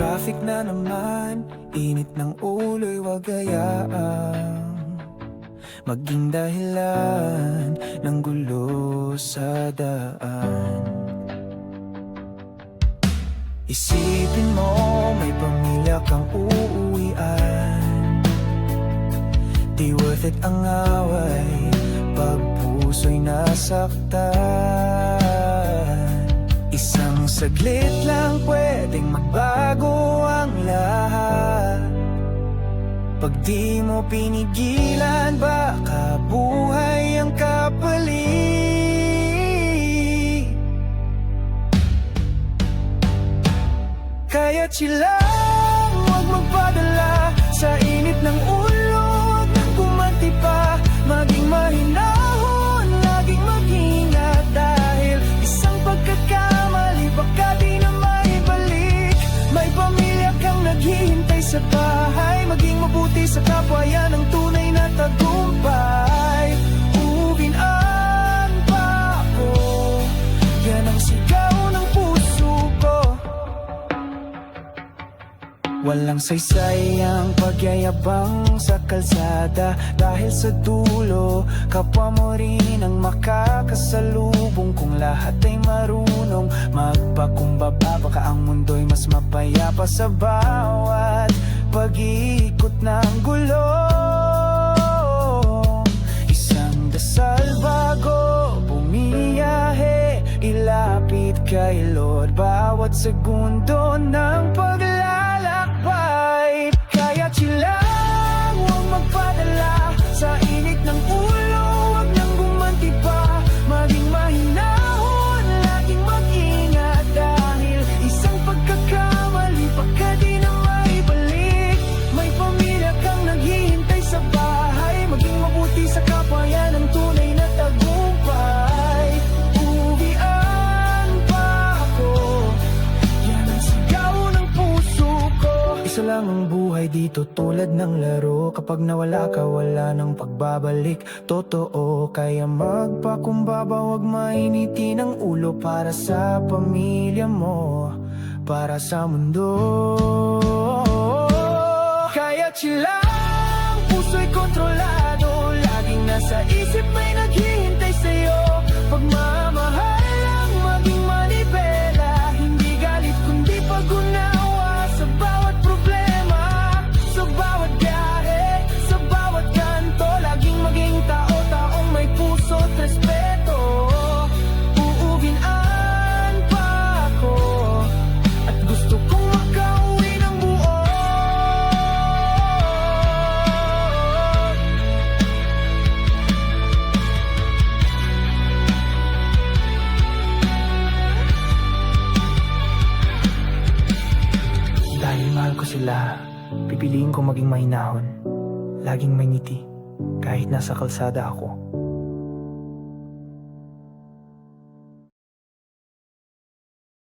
traffic na naman, init ng ulo'y wag hayaang maging dahilan ng gulo sa daan. Isipin mo may pamilya kang uuwian, di worth it ang away pag puso'y nasaktan. Isang saglit lang pwedeng magbago ang lahat. Pag di mo pinigilan, baka buhay ang kapalit. Kaya't silang huwag magpadala sa init ng ulo, huwag nang gumanti pa. Maging mahinahon, laging mag-ingat, dahil isang pagkakamali baka di na maibalik. May pamilya kang naghihintay sa bahay, maging mabuti sa kapwa, yan ang tunay na tagumpay. Uwian pa ako, yan ang sigaw ng puso ko. Walang saysay ang pagyayabang sa kalsada, dahil sa dulo, kapwa mo rin ang makakasalubong. Kung lahat ay marunong magpakumbaba, baka ang mundo'y mas mapayapa sa bawat pag-iikot ng gulo. Isang dasal bago bumiyahe, ilapit kay Lord bawat segundo ng paglalakbay. Kaya't silang huwag magpadala sa init ng ulo, huwag nang gumanti pa. Maging mahinahon, laging mag-ingat, dahil isang pagkakamali baka di na maibalik. May pamilya kang naghihintay sa bahay, maging mabuti sa kapwa, yan ang tunay na tagumpay. Uwian pa ako, yan ang sigaw ng puso ko. Isa lang ang buhay dito, tulad ng laro. Kapag nawala ka, wala nang pagbabalik. Totoo, kaya magpakumbaba, huwag mainitin ang ulo, para sa pamilya mo, para sa mundo. Kaya't silang puso'y kontrolado, laging nasa isip may naghihintay sa'yo. Pagmamahal lang maging manibela, hindi galit kundi pag-unawa sa bawat problema. Sa bawat biyahe, sa bawat kanto, laging maging tao, taong may puso at respeto. Uuwian pa ako, at gusto kong makauwi ng buo. Dahil mahal ko sila, pipiliin ko maging mahinahon, laging may ngiti, kahit nasa kalsada ako.